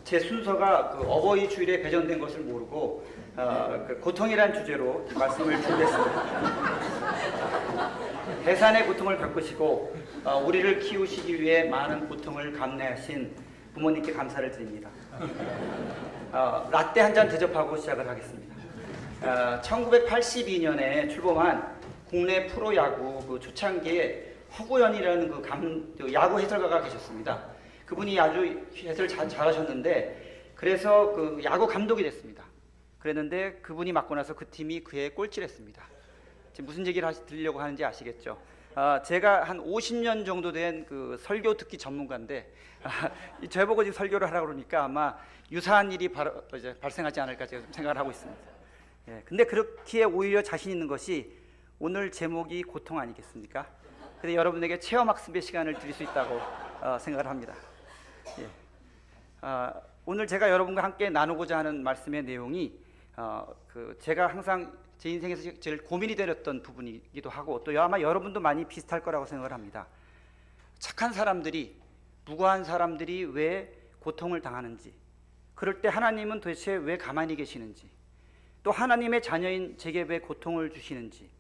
제 순서가 그 어버이 주일에 배정된 것을 모르고 그 고통이란 주제로 말씀을 준비했습니다. 해산의 고통을 겪으시고 우리를 키우시기 위해 많은 고통을 감내하신 부모님께 감사를 드립니다. 라떼 한 잔 대접하고 시작을 하겠습니다. 1982년에 출범한 국내 프로야구 그 초창기에 허구현이라는 그 야구 해설가가 계셨습니다. 그분이 아주 해설 잘하셨는데 그래서 그 야구 감독이 됐습니다. 그랬는데 그분이 맡고 나서 그 팀이 그해 꼴찌했습니다. 지금 무슨 얘기를 드리려고 하는지 아시겠죠? 제가 한 50년 정도 된 그 설교 듣기 전문가인데 저보고 지금 설교를 하라고 그러니까 아마 유사한 일이 이제 발생하지 않을까 제가 생각을 하고 있습니다. 예, 근데 그렇기에 오히려 자신 있는 것이 오늘 제목이 고통 아니겠습니까? 근데 여러분에게 체험학습의 시간을 드릴 수 있다고 생각을 합니다. 예. 오늘 제가 여러분과 함께 나누고자 하는 말씀의 내용이 제가 항상 제 인생에서 제일 고민이 되었던 부분이기도 하고 또 아마 여러분도 많이 비슷할 거라고 생각을 합니다. 착한 사람들이, 무고한 사람들이 왜 고통을 당하는지, 그럴 때 하나님은 도대체 왜 가만히 계시는지, 또 하나님의 자녀인 제게 왜 고통을 주시는지,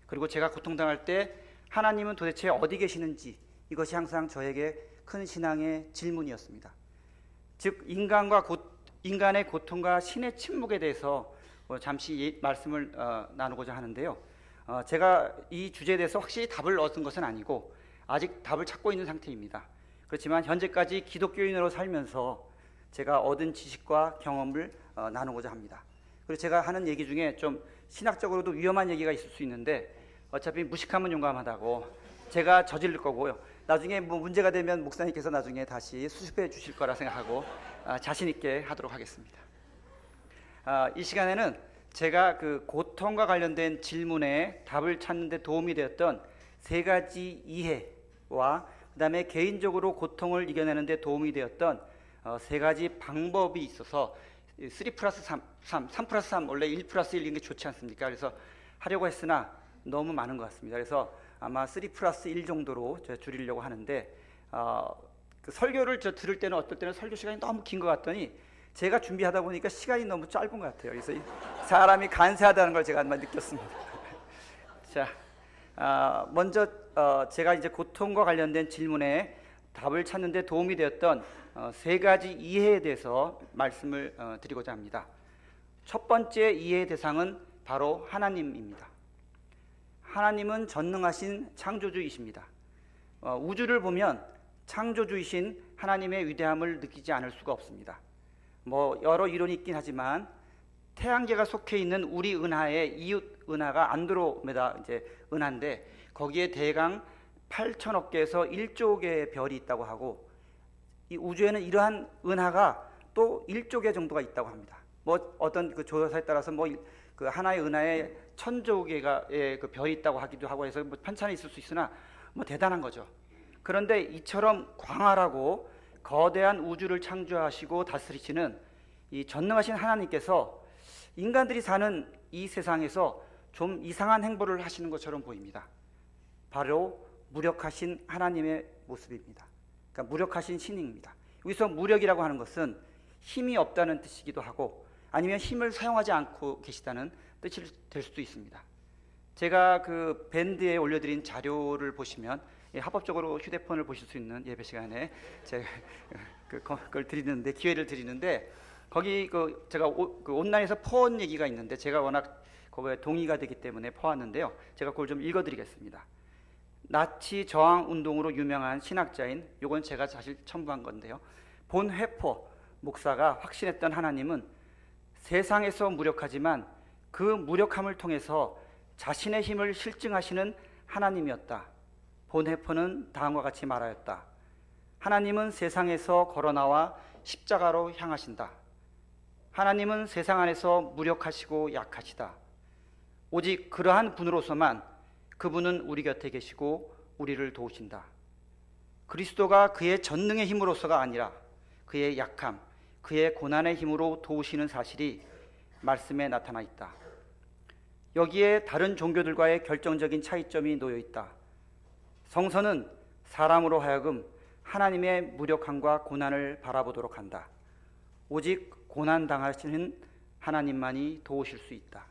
그리고 제가 고통당할 때 하나님은 도대체 어디 계시는지, 이것이 항상 저에게 큰 신앙의 질문이었습니다. 즉 인간의 고통과 신의 침묵에 대해서 잠시 말씀을 나누고자 하는데요. 제가 이 주제에 대해서 확실히 답을 얻은 것은 아니고 아직 답을 찾고 있는 상태입니다. 그렇지만 현재까지 기독교인으로 살면서 제가 얻은 지식과 경험을 나누고자 합니다. 그리고 제가 하는 얘기 중에 좀 신학적으로도 위험한 얘기가 있을 수 있는데 어차피 무식하면 용감하다고 제가 저지를 거고요. 나중에 뭐 문제가 되면 목사님께서 나중에 다시 수습해 주실 거라 생각하고 자신 있게 하도록 하겠습니다. 이 시간에는 제가 그 고통과 관련된 질문에 답을 찾는 데 도움이 되었던 세 가지 이해와 그 다음에 개인적으로 고통을 이겨내는 데 도움이 되었던 세 가지 방법이 있어서 3+3, 3+3 원래 1+1인 게 좋지 않습니까? 그래서 하려고 했으나 너무 많은 것 같습니다. 그래서 아마 3+1 정도로 제가 줄이려고 하는데 그 설교를 들을 때는 어떨 때는 설교 시간이 너무 긴 것 같더니 제가 준비하다 보니까 시간이 너무 짧은 것 같아요. 그래서 사람이 간세하다는 걸 제가 정말 느꼈습니다. 자, 먼저 제가 이제 고통과 관련된 질문에 답을 찾는 데 도움이 되었던 세 가지 이해에 대해서 말씀을 드리고자 합니다. 첫 번째 이해의 대상은 바로 하나님입니다. 하나님은 전능하신 창조주이십니다. 우주를 보면 창조주이신 하나님의 위대함을 느끼지 않을 수가 없습니다. 뭐 여러 이론이 있긴 하지만 태양계가 속해 있는 우리 은하의 이웃 은하가 안드로메다 이제 은하인데 거기에 대강 8천억 개에서 1조 개의 별이 있다고 하고 이 우주에는 이러한 은하가 또 1조 개 정도가 있다고 합니다. 뭐 어떤 그 조사에 따라서 뭐 그 하나의 은하에 1000조 개의 그 별이 있다고 하기도 하고 해서 뭐 편차는 있을 수 있으나 뭐 대단한 거죠. 그런데 이처럼 광활하고 거대한 우주를 창조하시고 다스리시는 이 전능하신 하나님께서 인간들이 사는 이 세상에서 좀 이상한 행보를 하시는 것처럼 보입니다. 바로 무력하신 하나님의 모습입니다. 그러니까 무력하신 신입니다. 여기서 무력이라고 하는 것은 힘이 없다는 뜻이기도 하고 아니면 힘을 사용하지 않고 계시다는 뜻이 될 수도 있습니다. 제가 그 밴드에 올려드린 자료를 보시면 합법적으로 휴대폰을 보실 수 있는 예배 시간에 제가 그걸 드리는데 기회를 드리는데 거기 제가 온라인에서 퍼온 얘기가 있는데 제가 워낙 거기에 동의가 되기 때문에 퍼왔는데요. 제가 그걸 좀 읽어드리겠습니다. 나치 저항 운동으로 유명한 신학자인 요건 제가 사실 첨부한 건데요. 본 회포 목사가 확신했던 하나님은 세상에서 무력하지만 그 무력함을 통해서 자신의 힘을 실증하시는 하나님이었다. 본 회포는 다음과 같이 말하였다. 하나님은 세상에서 걸어나와 십자가로 향하신다. 하나님은 세상 안에서 무력하시고 약하시다. 오직 그러한 분으로서만 그분은 우리 곁에 계시고 우리를 도우신다. 그리스도가 그의 전능의 힘으로서가 아니라 그의 약함, 그의 고난의 힘으로 도우시는 사실이 말씀에 나타나 있다. 여기에 다른 종교들과의 결정적인 차이점이 놓여 있다. 성서는 사람으로 하여금 하나님의 무력함과 고난을 바라보도록 한다. 오직 고난 당하시는 하나님만이 도우실 수 있다.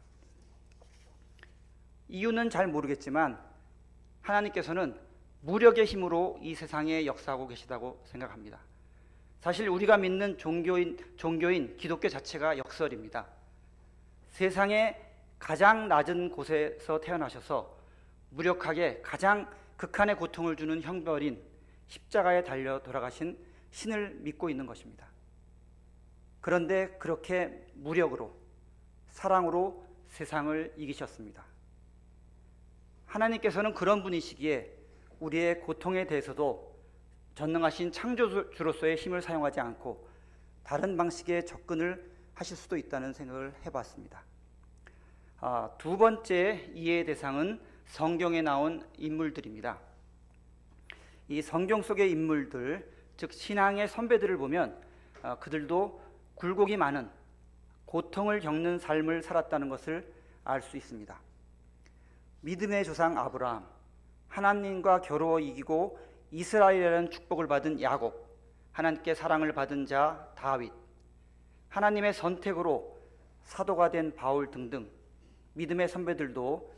이유는 잘 모르겠지만 하나님께서는 무력의 힘으로 이 세상에 역사하고 계시다고 생각합니다. 사실 우리가 믿는 종교인 기독교 자체가 역설입니다. 세상의 가장 낮은 곳에서 태어나셔서 무력하게 가장 극한의 고통을 주는 형벌인 십자가에 달려 돌아가신 신을 믿고 있는 것입니다. 그런데 그렇게 무력으로, 사랑으로 세상을 이기셨습니다. 하나님께서는 그런 분이시기에 우리의 고통에 대해서도 전능하신 창조주로서의 힘을 사용하지 않고 다른 방식의 접근을 하실 수도 있다는 생각을 해봤습니다. 두 번째 이해의 대상은 성경에 나온 인물들입니다. 이 성경 속의 인물들, 즉 신앙의 선배들을 보면 그들도 굴곡이 많은 고통을 겪는 삶을 살았다는 것을 알 수 있습니다. 믿음의 조상 아브라함, 하나님과 겨루어 이기고 이스라엘이라는 축복을 받은 야곱, 하나님께 사랑을 받은 자 다윗, 하나님의 선택으로 사도가 된 바울 등등 믿음의 선배들도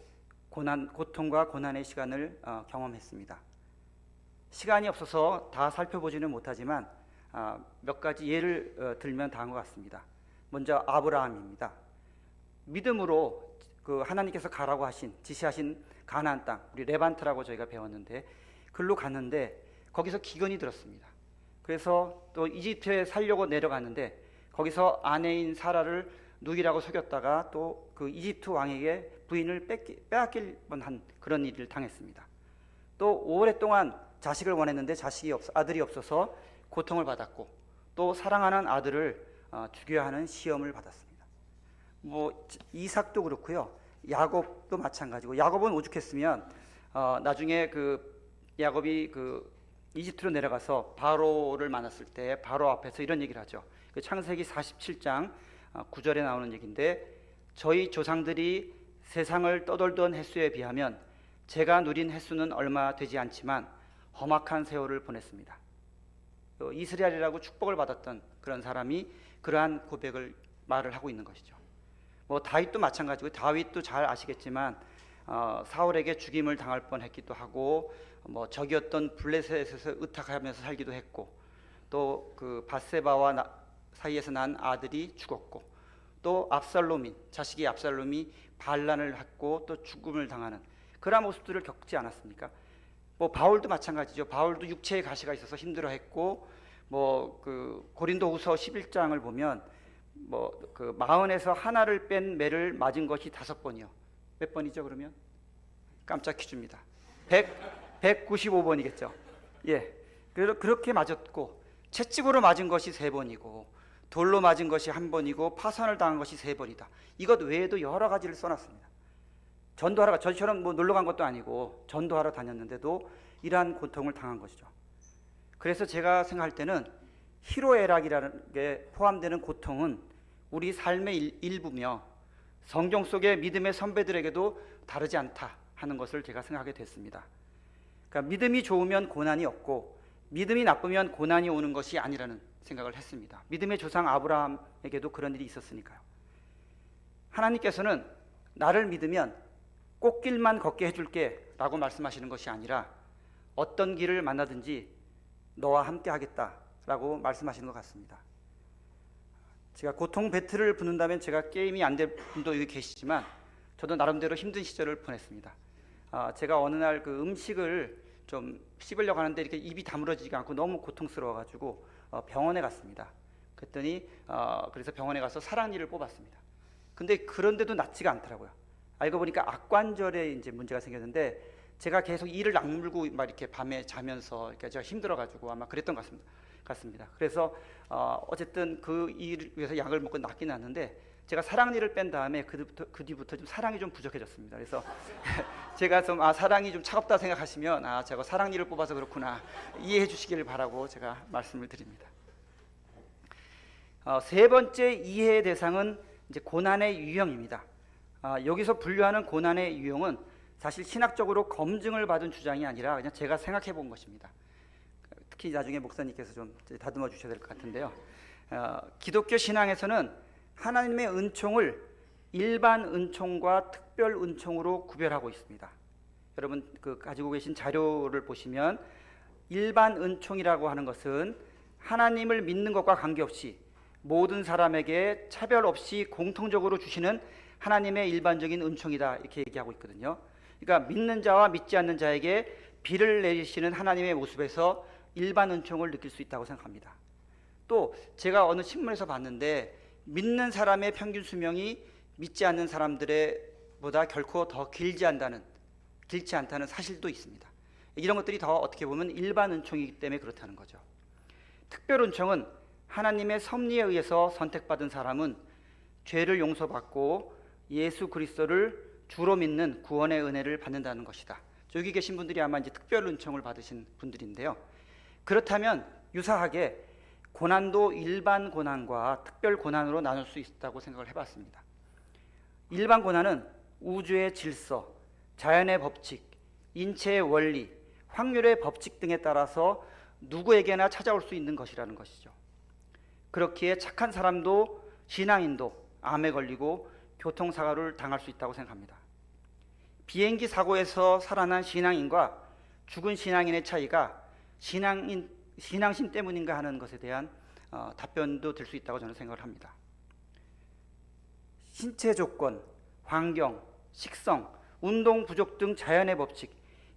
고통과 고난의 시간을 경험했습니다. 시간이 없어서 다 살펴보지는 못하지만 몇 가지 예를 들면 다음과 같습니다. 먼저 아브라함입니다. 믿음으로 그 하나님께서 가라고 지시하신 가나안 땅, 우리 레반트라고 저희가 배웠는데 글로 갔는데 거기서 기근이 들었습니다. 그래서 또 이집트에 살려고 내려갔는데 거기서 아내인 사라를 누이라고 속였다가 또 그 이집트 왕에게 부인을 빼앗길 뻔한 그런 일을 당했습니다. 또 오랫동안 자식을 원했는데 아들이 없어서 고통을 받았고, 또 사랑하는 아들을 죽여야 하는 시험을 받았습니다. 이삭도 그렇고요, 야곱도 마찬가지고, 야곱은 오죽했으면 나중에 야곱이 이집트로 내려가서 바로를 만났을 때 바로 앞에서 이런 얘기를 하죠. 창세기 47장 9절에 나오는 얘기인데, 저희 조상들이 세상을 떠돌던 횟수에 비하면 제가 누린 횟수는 얼마 되지 않지만 험악한 세월을 보냈습니다. 이스라엘이라고 축복을 받았던 그런 사람이 그러한 말을 하고 있는 것이죠. 다윗도 마찬가지고, 다윗도 잘 아시겠지만 사울에게 죽임을 당할 뻔했기도 하고, 적이었던 블레셋에서 의탁하면서 살기도 했고, 또 그 밧세바와 사이에서 난 아들이 죽었고, 또 자식이 압살롬이 반란을 했고 또 죽음을 당하는 그러한 모습들을 겪지 않았습니까? 바울도 마찬가지죠. 바울도 육체의 가시가 있어서 힘들어했고, 고린도후서 11장을 보면 마흔에서 하나를 뺀 매를 맞은 것이 5번이요. 몇 번이죠 그러면? 깜짝 퀴즈입니다. 195번이겠죠. 예. 그렇게 맞았고, 채찍으로 맞은 것이 3번이고, 돌로 맞은 것이 1번이고, 파선을 당한 것이 3번이다. 이것 외에도 여러 가지를 써놨습니다. 전도하러, 저처럼 놀러 간 것도 아니고 전도하러 다녔는데도 이러한 고통을 당한 것이죠. 그래서 제가 생각할 때는 희로애락이라는 게 포함되는 고통은 우리 삶의 일부며 성경 속의 믿음의 선배들에게도 다르지 않다 하는 것을 제가 생각하게 됐습니다. 그러니까 믿음이 좋으면 고난이 없고, 믿음이 나쁘면 고난이 오는 것이 아니라는 생각을 했습니다. 믿음의 조상 아브라함에게도 그런 일이 있었으니까요. 하나님께서는 나를 믿으면 꽃길만 걷게 해줄게 라고 말씀하시는 것이 아니라 어떤 길을 만나든지 너와 함께 하겠다라고 말씀하시는 것 같습니다. 제가 고통 배틀을 붙는다면 제가 게임이 안 될 분도 여기 계시지만 저도 나름대로 힘든 시절을 보냈습니다. 제가 어느 날 음식을 좀 씹으려고 하는데 이렇게 입이 다물어지지가 않고 너무 고통스러워가지고 병원에 갔습니다. 그래서 병원에 가서 사랑니를 뽑았습니다. 근데 그런데도 낫지가 않더라고요. 알고 보니까 악관절에 이제 문제가 생겼는데, 제가 계속 이를 악물고 이렇게 밤에 자면서 제가 힘들어가지고 아마 그랬던 것 같습니다. 그래서 어쨌든 그 일을 위해서 약을 먹고 낫긴 낫는데, 제가 사랑니를 뺀 다음에 그 뒤부터 좀 사랑이 좀 부족해졌습니다. 그래서 제가 좀 사랑이 좀 차갑다 생각하시면 제가 사랑니를 뽑아서 그렇구나 이해해 주시기를 바라고 제가 말씀을 드립니다. 세 번째 이해의 대상은 이제 고난의 유형입니다. 여기서 분류하는 고난의 유형은 사실 신학적으로 검증을 받은 주장이 아니라 그냥 제가 생각해 본 것입니다. 특히 나중에 목사님께서 좀 다듬어 주셔야 될 것 같은데요. 기독교 신앙에서는 하나님의 은총을 일반 은총과 특별 은총으로 구별하고 있습니다. 여러분 가지고 계신 자료를 보시면 일반 은총이라고 하는 것은 하나님을 믿는 것과 관계없이 모든 사람에게 차별 없이 공통적으로 주시는 하나님의 일반적인 은총이다, 이렇게 얘기하고 있거든요. 그러니까 믿는 자와 믿지 않는 자에게 비를 내리시는 하나님의 모습에서 일반 은총을 느낄 수 있다고 생각합니다. 또 제가 어느 신문에서 봤는데 믿는 사람의 평균 수명이 믿지 않는 사람들의 보다 결코 더 길지 않다는 사실도 있습니다. 이런 것들이 더 어떻게 보면 일반 은총이기 때문에 그렇다는 거죠. 특별 은총은 하나님의 섭리에 의해서 선택받은 사람은 죄를 용서받고 예수 그리스도를 주로 믿는 구원의 은혜를 받는다는 것이다. 여기 계신 분들이 아마 이제 특별 은총을 받으신 분들인데요. 그렇다면 유사하게 고난도 일반 고난과 특별 고난으로 나눌 수 있다고 생각을 해봤습니다. 일반 고난은 우주의 질서, 자연의 법칙, 인체의 원리, 확률의 법칙 등에 따라서 누구에게나 찾아올 수 있는 것이라는 것이죠. 그렇기에 착한 사람도 신앙인도 암에 걸리고 교통사고를 당할 수 있다고 생각합니다. 비행기 사고에서 살아난 신앙인과 죽은 신앙인의 차이가 신앙심 때문인가 하는 것에 대한 답변도 될 수 있다고 저는 생각을 합니다. 신체 조건, 환경, 식성, 운동 부족 등 자연의 법칙,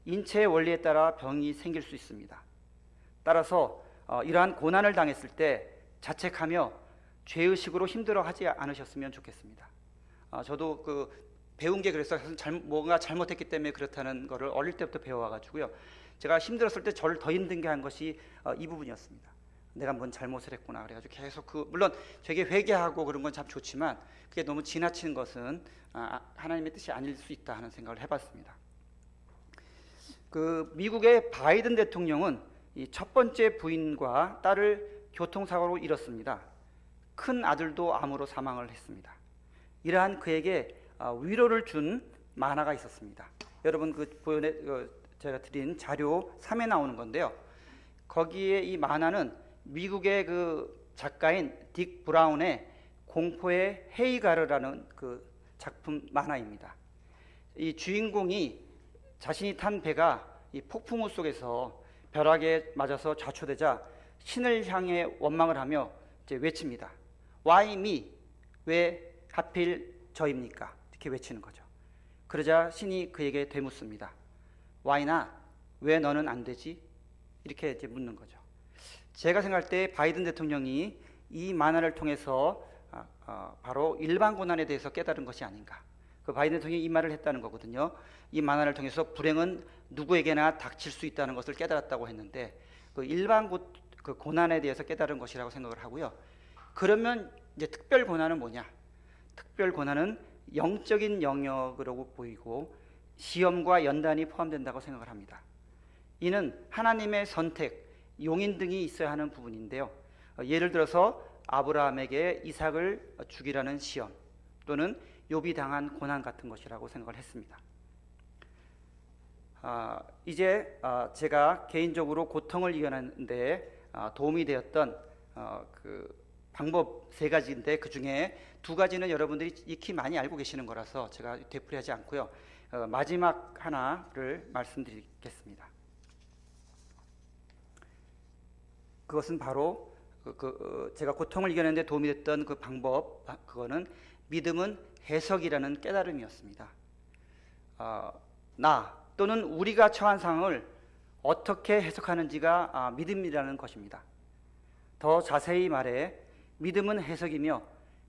인체의 원리에 따라 병이 생길 수 있습니다. 따라서 이러한 고난을 당했을 때 자책하며 죄의식으로 힘들어하지 않으셨으면 좋겠습니다. 저도 배운 게 그래서 뭔가 잘못했기 때문에 그렇다는 것을 어릴 때부터 배워와가지고요. 제가 힘들었을 때 저를 더 힘들게 한 것이 이 부분이었습니다. 내가 뭔 잘못을 했구나. 그래가지고 계속 물론 되게 회개하고 그런 건 참 좋지만 그게 너무 지나치는 것은 하나님의 뜻이 아닐 수 있다 하는 생각을 해봤습니다. 미국의 바이든 대통령은 이 첫 번째 부인과 딸을 교통사고로 잃었습니다. 큰 아들도 암으로 사망을 했습니다. 이러한 그에게 위로를 준 만화가 있었습니다. 여러분 제가 드린 자료 3에 나오는 건데요. 거기에 이 만화는 미국의 작가인 딕 브라운의 공포의 헤이가르라는 작품 만화입니다. 이 주인공이 자신이 탄 배가 이 폭풍우 속에서 벼락에 맞아서 좌초되자 신을 향해 원망을 하며 이제 외칩니다. Why me? 왜 하필 저입니까? 이렇게 외치는 거죠. 그러자 신이 그에게 되묻습니다. Why not? 왜 너는 안 되지? 이렇게 이제 묻는 거죠. 제가 생각할 때 바이든 대통령이 이 만화를 통해서 바로 일반 고난에 대해서 깨달은 것이 아닌가. 바이든 대통령이 이 말을 했다는 거거든요. 이 만화를 통해서 불행은 누구에게나 닥칠 수 있다는 것을 깨달았다고 했는데 일반 고난에 대해서 깨달은 것이라고 생각을 하고요. 그러면 이제 특별 고난은 뭐냐? 특별 고난은 영적인 영역으로 보이고 시험과 연단이 포함된다고 생각을 합니다. 이는 하나님의 선택, 용인 등이 있어야 하는 부분인데요. 예를 들어서 아브라함에게 이삭을 죽이라는 시험 또는 욥이 당한 고난 같은 것이라고 생각을 했습니다. 이제 제가 개인적으로 고통을 이겨내는 데 도움이 되었던 방법 3가지인데 그 중에 2가지는 여러분들이 익히 많이 알고 계시는 거라서 제가 되풀이하지 않고요. 마지막 하나를 말씀드리겠습니다. 그것은 바로 제가 고통을 이겨내는 데 도움이 됐던 그 방법, 그거는 믿음은 해석이라는 깨달음이었습니다. 나 또는 우리가 처한 상황을 어떻게 해석하는지가 믿음이라는 것입니다. 더 자세히 말해 믿음은 해석이며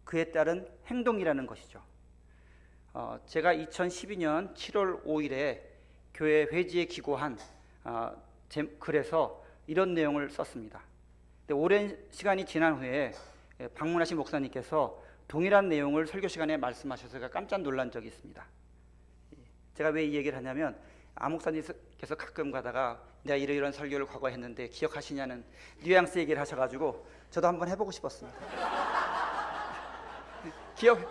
그에 따른 행동이라는 것이죠. 제가 2012년 7월 5일에 교회 회지에 기고한 글에서 이런 내용을 썼습니다. 근데 오랜 시간이 지난 후에 방문하신 목사님께서 동일한 내용을 설교 시간에 말씀하셔서 제가 깜짝 놀란 적이 있습니다. 제가 왜 이 얘기를 하냐면 목사님께서 가끔 가다가 내가 이런 설교를 과거에 했는데 기억하시냐는 뉘앙스 얘기를 하셔가지고 저도 한번 해보고 싶었습니다.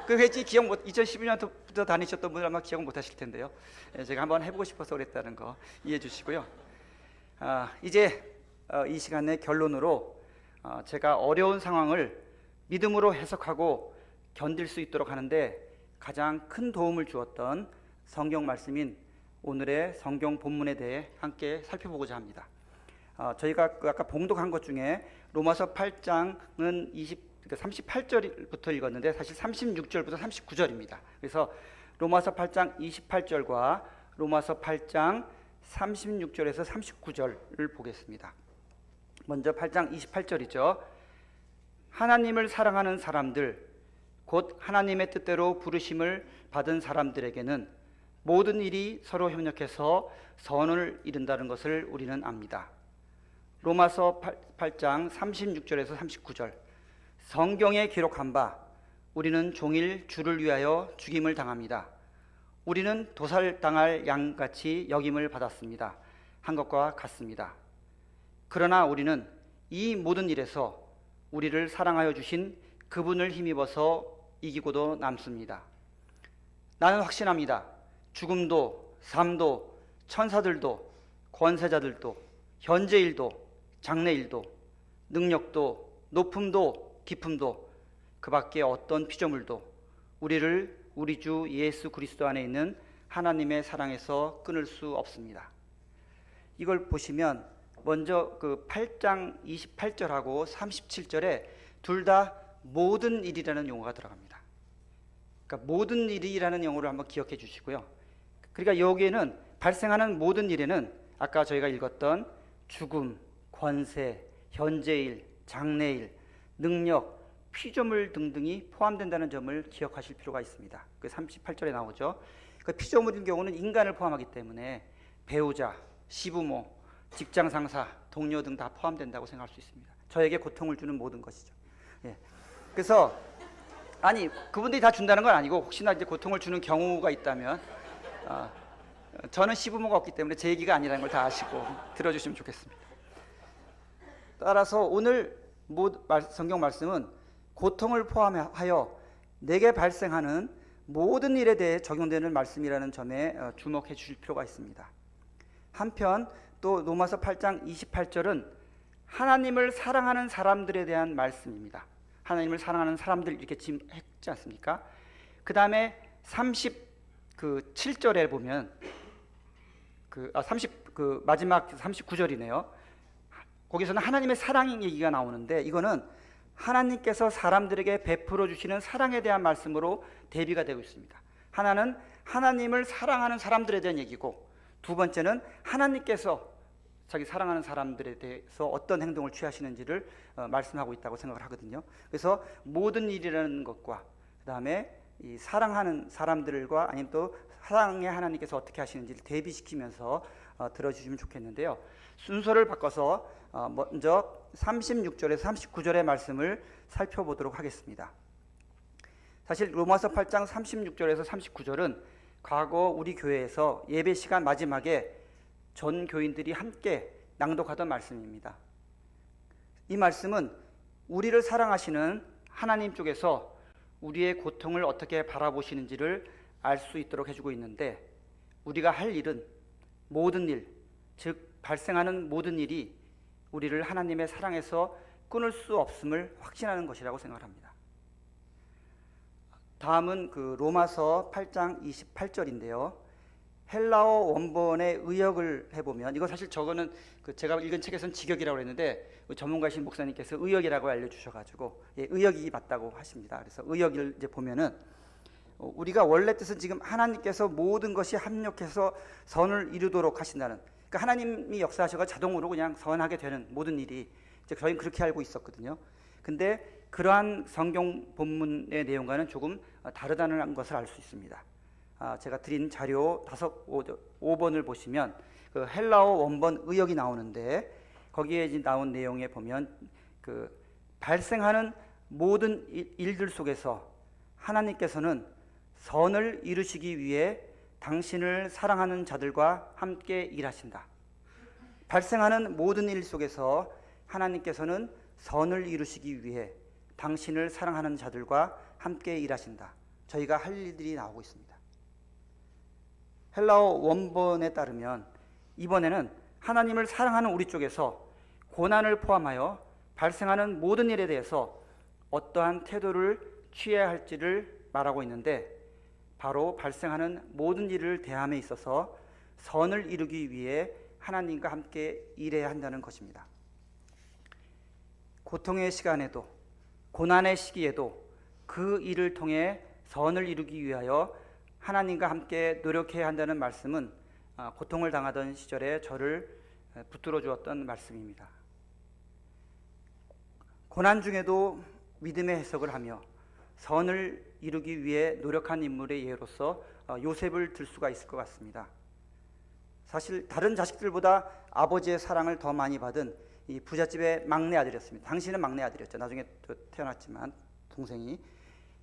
그 회지 2012년부터 다니셨던 분들 아마 기억 못 하실 텐데요. 제가 한번 해보고 싶어서 그랬다는 거 이해해 주시고요. 이제 이 시간의 결론으로 제가 어려운 상황을 믿음으로 해석하고 견딜 수 있도록 하는데 가장 큰 도움을 주었던 성경 말씀인 오늘의 성경 본문에 대해 함께 살펴보고자 합니다. 저희가 아까 봉독한 것 중에 로마서 8장은 38절부터 읽었는데 사실 36절부터 39절입니다. 그래서 로마서 8장 28절과 로마서 8장 36절에서 39절을 보겠습니다. 먼저 8장 28절이죠. 하나님을 사랑하는 사람들, 곧 하나님의 뜻대로 부르심을 받은 사람들에게는 모든 일이 서로 협력해서 선을 이룬다는 것을 우리는 압니다. 로마서 8장 36절에서 39절. 성경에 기록한 바 우리는 종일 주를 위하여 죽임을 당합니다. 우리는 도살당할 양같이 여김을 받았습니다. 한 것과 같습니다. 그러나 우리는 이 모든 일에서 우리를 사랑하여 주신 그분을 힘입어서 이기고도 남습니다. 나는 확신합니다. 죽음도 삶도 천사들도 권세자들도 현재일도 장래일도 능력도 높음도 깊음도 그 밖에 어떤 피조물도 우리를 우리 주 예수 그리스도 안에 있는 하나님의 사랑에서 끊을 수 없습니다. 이걸 보시면 먼저 그 8장 28절하고 37절에 둘 다 모든 일이라는 용어가 들어갑니다. 그러니까 모든 일이라는 용어를 한번 기억해 주시고요. 그러니까 여기에는 발생하는 모든 일에는 아까 저희가 읽었던 죽음, 권세, 현재일, 장래일, 능력, 피조물 등등이 포함된다는 점을 기억하실 필요가 있습니다. 그 38절에 나오죠. 그 피조물인 경우는 인간을 포함하기 때문에 배우자, 시부모, 직장 상사, 동료 등 다 포함된다고 생각할 수 있습니다. 저에게 고통을 주는 모든 것이죠. 예. 그래서 아니 그분들이 다 준다는 건 아니고 혹시나 이제 고통을 주는 경우가 있다면 저는 시부모가 없기 때문에 제 얘기가 아니라는 걸 다 아시고 들어주시면 좋겠습니다. 따라서 오늘 성경 말씀은 고통을 포함하여 내게 발생하는 모든 일에 대해 적용되는 말씀이라는 점에 주목해 주실 필요가 있습니다. 한편 또 로마서 8장 28절은 하나님을 사랑하는 사람들에 대한 말씀입니다. 하나님을 사랑하는 사람들 이렇게 지금 했지 않습니까? 그 다음에 37절에 보면 마지막 39절이네요. 거기서는 하나님의 사랑 얘기가 나오는데 이거는 하나님께서 사람들에게 베풀어 주시는 사랑에 대한 말씀으로 대비가 되고 있습니다. 하나는 하나님을 사랑하는 사람들에 대한 얘기고 두 번째는 하나님께서 자기 사랑하는 사람들에 대해서 어떤 행동을 취하시는지를 말씀하고 있다고 생각을 하거든요. 그래서 모든 일이라는 것과 그 다음에 이 사랑하는 사람들과 아니면 또 사랑의 하나님께서 어떻게 하시는지를 대비시키면서 들어주시면 좋겠는데요. 순서를 바꿔서 먼저 36절에서 39절의 말씀을 살펴보도록 하겠습니다. 사실 로마서 8장 36절에서 39절은 과거 우리 교회에서 예배 시간 마지막에 전 교인들이 함께 낭독하던 말씀입니다. 이 말씀은 우리를 사랑하시는 하나님 쪽에서 우리의 고통을 어떻게 바라보시는지를 알 수 있도록 해주고 있는데 우리가 할 일은 모든 일, 즉 발생하는 모든 일이 우리를 하나님의 사랑에서 끊을 수 없음을 확신하는 것이라고 생각합니다. 다음은 그 로마서 8장 28절인데요. 헬라어 원본의 의역을 해보면 이거 사실 저거는 제가 읽은 책에서는 직역이라고 했는데 전문가이신 목사님께서 의역이라고 알려주셔가지고 의역이 맞다고 하십니다. 그래서 의역을 이제 보면은 우리가 원래 뜻은 지금 하나님께서 모든 것이 합력해서 선을 이루도록 하신다는, 그러니까 하나님이 역사하셔서 자동으로 그냥 선하게 되는 모든 일이 이제 저희는 그렇게 알고 있었거든요. 근데 그러한 성경 본문의 내용과는 조금 다르다는 것을 알 수 있습니다. 제가 드린 자료 5번을 보시면 그 헬라어 원본 의역이 나오는데 거기에 나온 내용에 보면 그 발생하는 모든 일들 속에서 하나님께서는 선을 이루시기 위해 당신을 사랑하는 자들과 함께 일하신다. 발생하는 모든 일 속에서 하나님께서는 선을 이루시기 위해 당신을 사랑하는 자들과 함께 일하신다. 저희가 할 일들이 나오고 있습니다. 헬라어 원본에 따르면 이번에는 하나님을 사랑하는 우리 쪽에서 고난을 포함하여 발생하는 모든 일에 대해서 어떠한 태도를 취해야 할지를 말하고 있는데, 바로 발생하는 모든 일을 대함에 있어서 선을 이루기 위해 하나님과 함께 일해야 한다는 것입니다. 고통의 시간에도, 고난의 시기에도 그 일을 통해 선을 이루기 위하여 하나님과 함께 노력해야 한다는 말씀은 고통을 당하던 시절에 저를 붙들어 주었던 말씀입니다. 고난 중에도 믿음의 해석을 하며 선을 이루기 위해 노력한 인물의 예로서 요셉을 들 수가 있을 것 같습니다. 사실 다른 자식들보다 아버지의 사랑을 더 많이 받은 이 부잣집의 막내 아들이었습니다. 당신은 막내 아들이었죠. 나중에 또 태어났지만 동생이.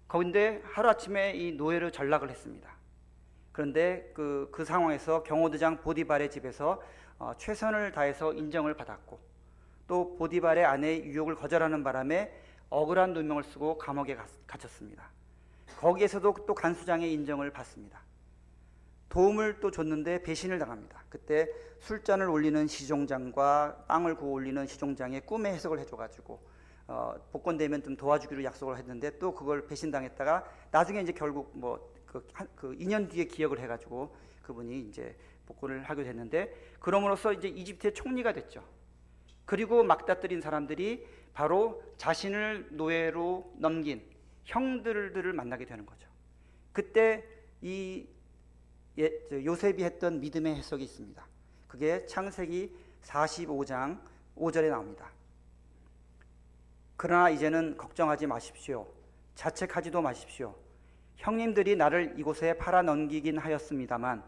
그런데 하루아침에 이 노예로 전락을 했습니다. 그런데 그 상황에서 경호대장 보디발의 집에서 최선을 다해서 인정을 받았고, 또 보디발의 아내의 유혹을 거절하는 바람에 억울한 누명을 쓰고 감옥에 갇혔습니다. 거기에서도 또 간수장의 인정을 받습니다. 도움을 또 줬는데 배신을 당합니다. 그때 술잔을 올리는 시종장과 빵을 구워 올리는 시종장의 꿈의 해석을 해줘가지고 복권되면 좀 도와주기로 약속을 했는데 또 그걸 배신당했다가 나중에 이제 결국 그 2년 뒤에 기억을 해가지고 그분이 이제 복권을 하게 됐는데, 그럼으로써 이제 이집트의 총리가 됐죠. 그리고 막다뜨린 사람들이 바로 자신을 노예로 넘긴 형들을 만나게 되는 거죠. 그때 이 요셉이 했던 믿음의 해석이 있습니다. 그게 창세기 45장 5절에 나옵니다. 그러나 이제는 걱정하지 마십시오. 자책하지도 마십시오. 형님들이 나를 이곳에 팔아 넘기긴 하였습니다만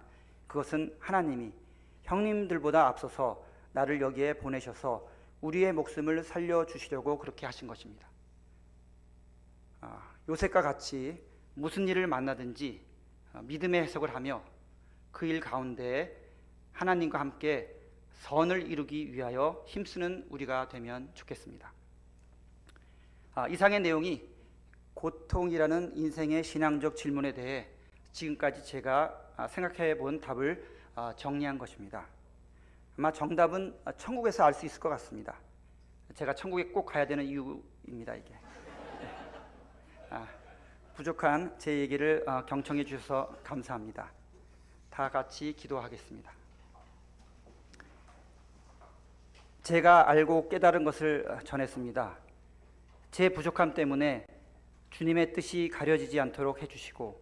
그것은 하나님이 형님들보다 앞서서 나를 여기에 보내셔서 우리의 목숨을 살려주시려고 그렇게 하신 것입니다. 요셉과 같이 무슨 일을 만나든지 믿음의 해석을 하며 그 일 가운데 하나님과 함께 선을 이루기 위하여 힘쓰는 우리가 되면 좋겠습니다. 이상의 내용이 고통이라는 인생의 신앙적 질문에 대해 지금까지 제가 생각해 본 답을 정리한 것입니다. 아마 정답은 천국에서 알 수 있을 것 같습니다. 제가 천국에 꼭 가야 되는 이유입니다. 이게 부족한 제 얘기를 경청해 주셔서 감사합니다. 다 같이 기도하겠습니다. 제가 알고 깨달은 것을 전했습니다. 제 부족함 때문에 주님의 뜻이 가려지지 않도록 해주시고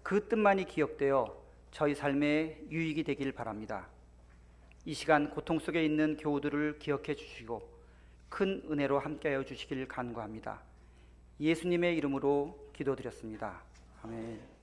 그 뜻만이 기억되어 저희 삶에 유익이 되길 바랍니다. 이 시간 고통 속에 있는 교우들을 기억해 주시고 큰 은혜로 함께하여 주시길 간구합니다. 예수님의 이름으로 기도드렸습니다. 아멘.